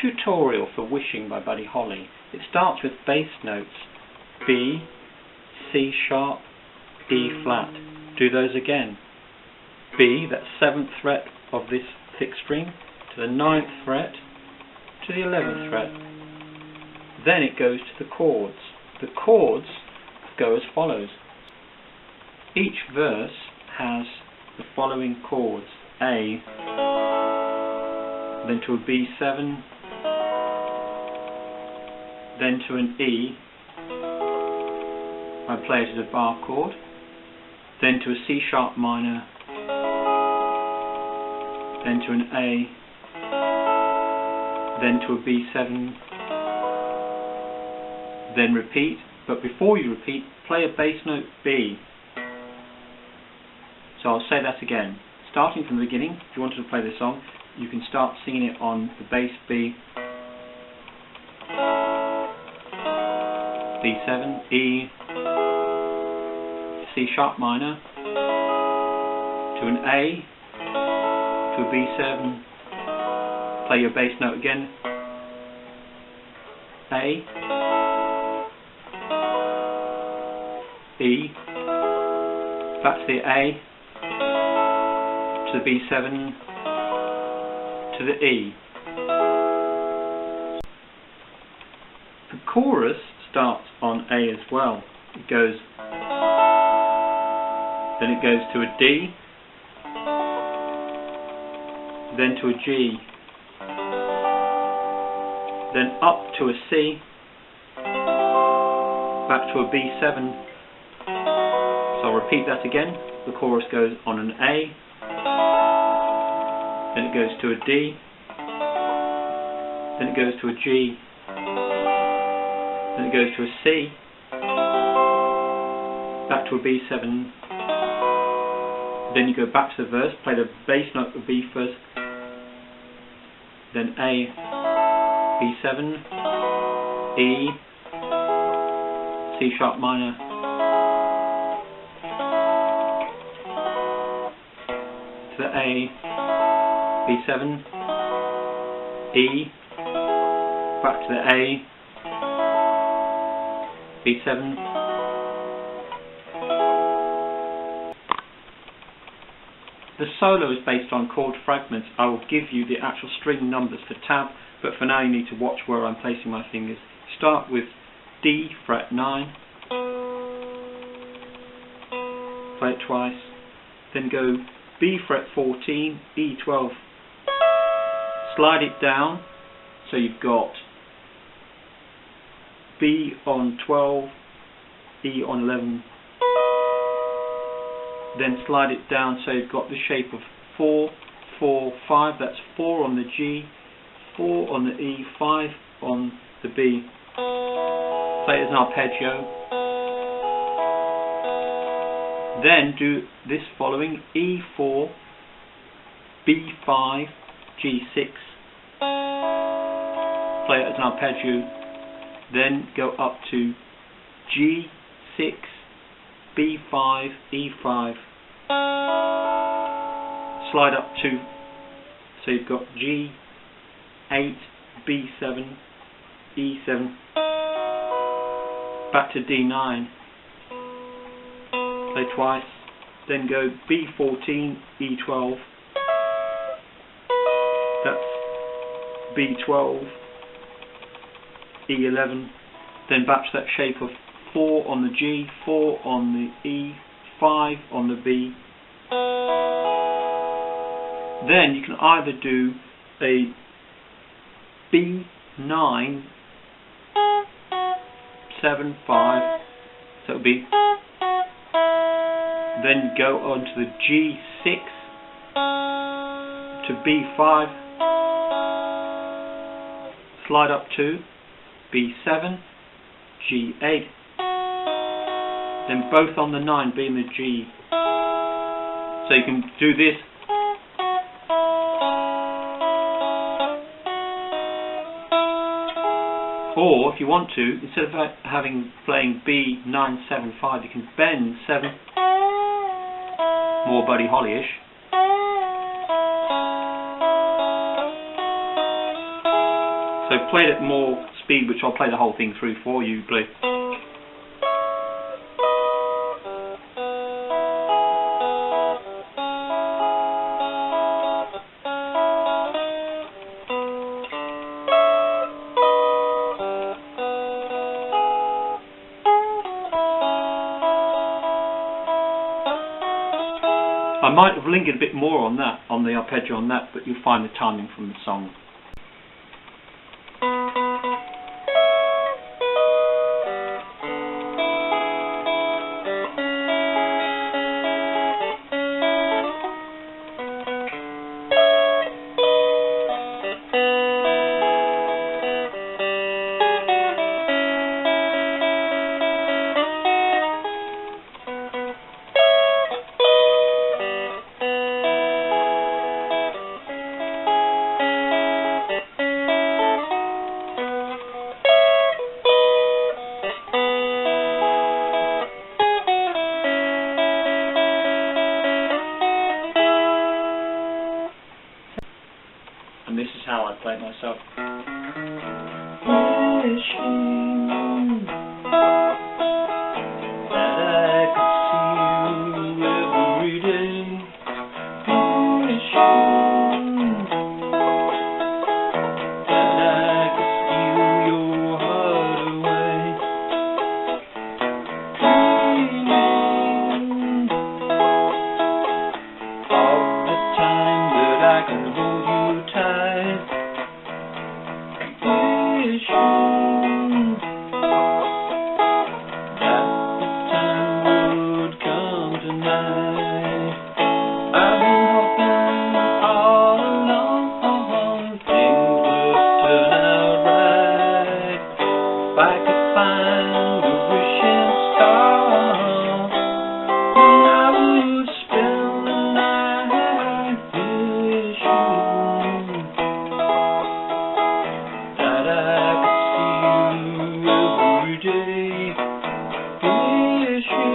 Tutorial for Wishing by Buddy Holly. It starts with bass notes B, C sharp, E flat. Do those again. B, that's 7th fret of this 6th string, to the 9th fret, to the 11th fret. Then it goes to the chords. The chords go as follows. Each verse has the following chords: A, then to a B7, then to an E, I play it as a bar chord, then to a C sharp minor, then to an A, then to a B7, then repeat. But before you repeat, play a bass note B. So I'll say that again. Starting from the beginning, if you wanted to play this song, you can start singing it on the bass B, B7, E, C sharp minor, to an A, to a B7, play your bass note again, A, E, back to the A, to the B7, to the E. The chorus starts on A as well. It goes, then it goes to a D, then to a G, then up to a C, back to a B7. So I'll repeat that again. The chorus goes on an A, then it goes to a D, then it goes to a G, then it goes to a C, back to a B7, then you go back to the verse, play the bass note of B first, then A, B7, E, C sharp minor, to the A, B7, E, back to the A, B7. The solo is based on chord fragments. I will give you the actual string numbers for tab, but for now you need to watch where I'm placing my fingers. Start with D fret 9, play it twice, then go B fret 14, E 12, slide it down, so you've got B on 12, E on 11, then slide it down so you've got the shape of 4, 4, 5, that's 4 on the G, 4 on the E, 5 on the B. Play it as an arpeggio. Then do this following: E4, B5, G6. Play it as an arpeggio. Then go up to G6, B5, E5. Slide up to, so you've got G8, B7, E7. Back to D9. Play twice. Then go B14, E12. That's B12, E11. Then back to that shape of 4 on the G, 4 on the E, 5 on the B. Then you can either do a B9, 7, 5, so it would be, then go on to the G6, to B5, slide up to B7, G8, then both on the 9, B and the G. So you can do this. Or if you want to, instead of playing B975, you can bend 7, more Buddy Holly-ish, I've played at more speed, which I'll play the whole thing through for you, please. I might have lingered a bit more on that, on the arpeggio on that, but you'll find the timing from the song. And this is how I play it myself. Wishing that I could see you every day. Wishing that I could steal your heart away. Dreaming of the time that I can hold you tight. Wishing that the time would come tonight. I've been hoping all along things would turn out right. If I could find a wishing star, then I would spend the night wishing that I could see you every day. Wishing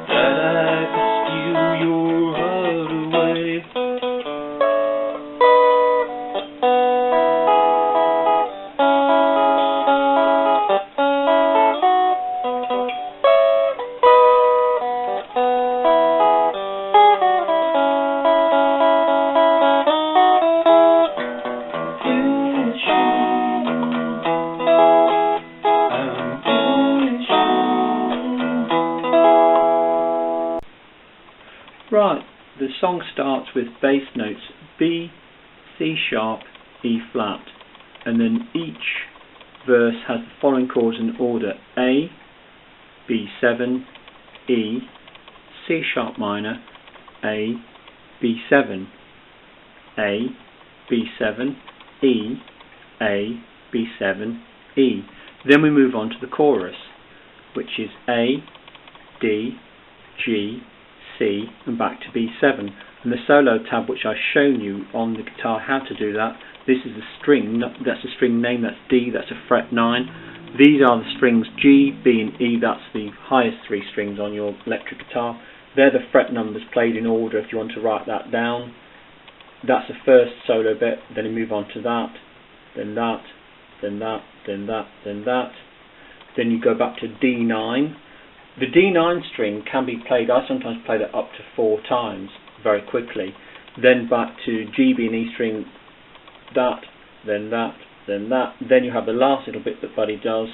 that I could steal your heart away. Right, the song starts with bass notes B, C sharp, E flat, and then each verse has the following chords in order: A, B7, E, C sharp minor, A, B7, A, B7, E, A, B7, E. Then we move on to the chorus, which is A, D, G, C, and back to B7. And the solo tab, which I've shown you on the guitar how to do that, this is the string, that's the string name, that's D, that's a fret 9. These are the strings G, B and E, that's the highest three strings on your electric guitar. They're the fret numbers played in order if you want to write that down. That's the first solo bit, then you move on to that, then that, then that, then that, then that. Then you go back to D9. The D9 string can be played, I sometimes played it up to 4 times very quickly. Then back to G, B and E string, that, then that, then that. Then you have the last little bit that Buddy does,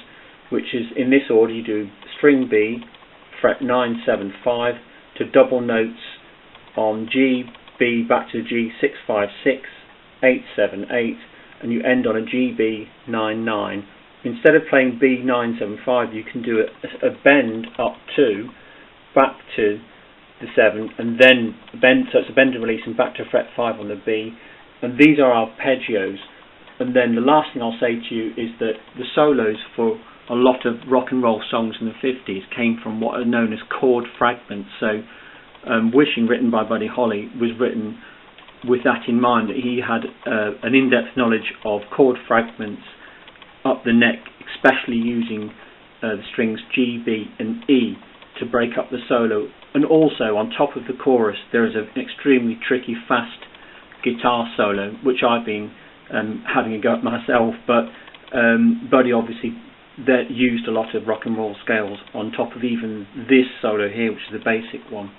which is in this order. You do string B, fret 9, 7, 5, to double notes on G, B, back to G, 6, 5, 6, 8, 7, 8, and you end on a G, B, 9, 9. Instead of playing B, 9, 7, 5, you can do a bend up to, back to the 7, and then bend, so it's a bend and release, and back to fret 5 on the B. And these are arpeggios. And then the last thing I'll say to you is that the solos for a lot of rock and roll songs in the 50s came from what are known as chord fragments. So Wishing, written by Buddy Holly, was written with that in mind, that he had an in-depth knowledge of chord fragments up the neck, especially using the strings G, B and E to break up the solo. And also on top of the chorus there is an extremely tricky fast guitar solo, which I've been having a go at myself, but Buddy obviously that used a lot of rock and roll scales on top of even this solo here, which is a basic one.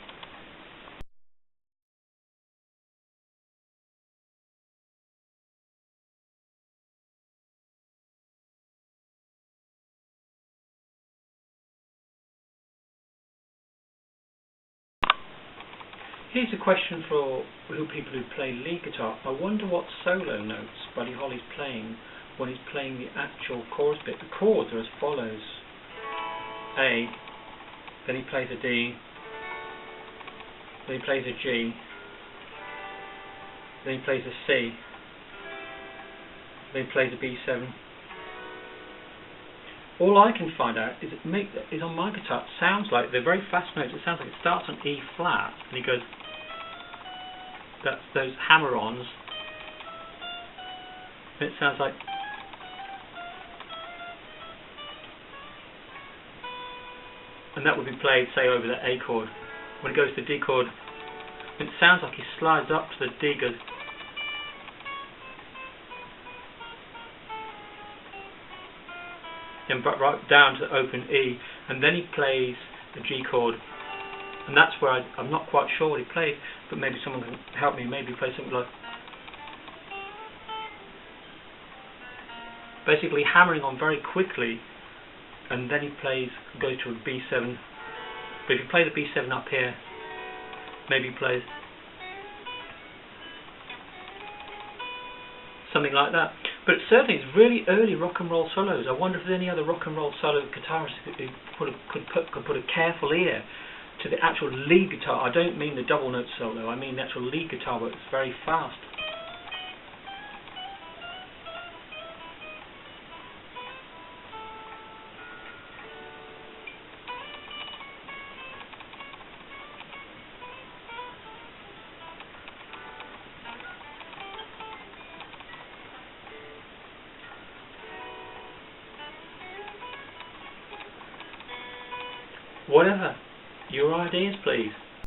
Here's a question for people who play lead guitar. I wonder what solo notes Buddy Holly's playing when he's playing the actual chorus bit. The chords are as follows: A, then he plays a D, then he plays a G, then he plays a C, then he plays a B7. All I can find out is on my guitar, it sounds like, they're very fast notes, it sounds like it starts on E flat, and he goes, that's those hammer-ons, and it sounds like, and that would be played, say, over the A chord. When it goes to D chord, it sounds like he slides up to the D, goes, and right down to the open E, and then he plays the G chord, and that's where I'm not quite sure what he plays, but maybe someone can help me. Maybe he plays something like, basically hammering on very quickly, and then he goes to a B7. But if you play the B7 up here, maybe he plays something like that. But certainly it's really early rock and roll solos. I wonder if there's any other rock and roll solo guitarists who could put a careful ear to the actual lead guitar. I don't mean the double note solo, I mean the actual lead guitar where it's very fast. Whatever your ideas, please.